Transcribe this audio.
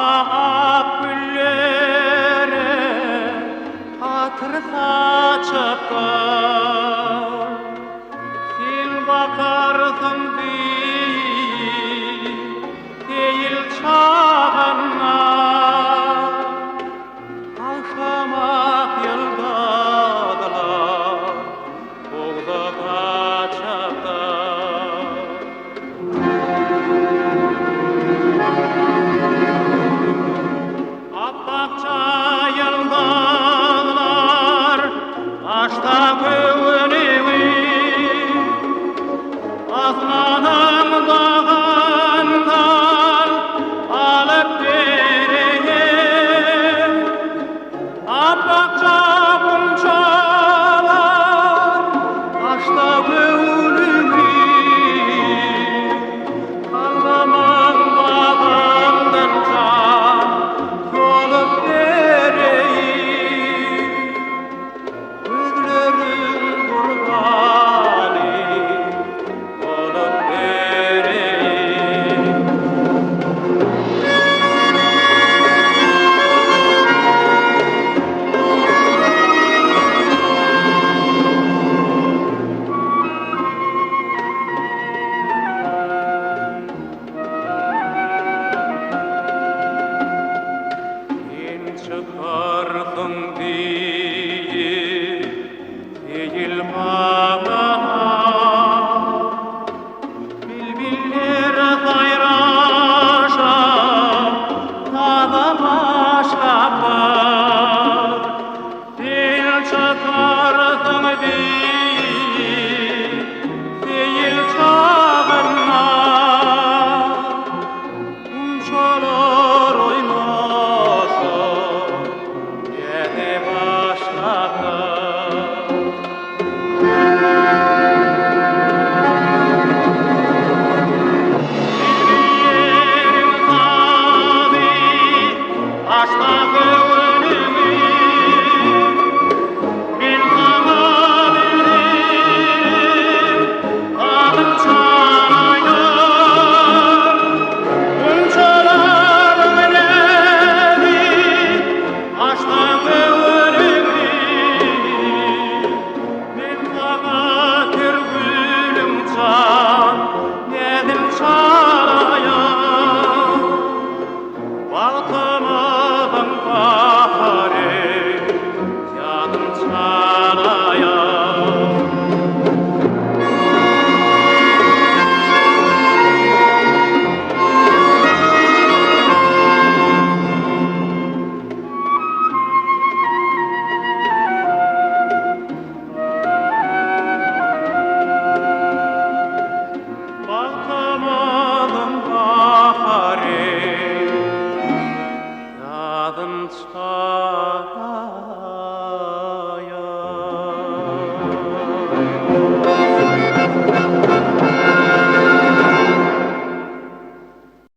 Ak güllere hatır saçıptır, sen bakarsın değil çağına. Akşamak yıldadılar, boğda kaçaklar. Apakça yıldadılar, taşta kövünüvi, aslanım dağından alıp vereyim. Apakça bunçalar, taşta kövünüvi, kalmamın bağımdan can yolup vereyim. Gözlerim kurbanı olup vereyim. Sen çıkarsın değil bana, bülbüller sayraşar, tadı başka var. Sen çıkarsın değil çağına, unçalar oynasın yedi başladı. Bilgilerim tabi taşta kövünümü, ben sana veririm alın çanayım. Unçalarım neydi taşta kövünümü, ben sana türgülüm can dedim çalayım. Balkamadım baharı yadım çalayım. Balkamadım baharı yadım çalayım.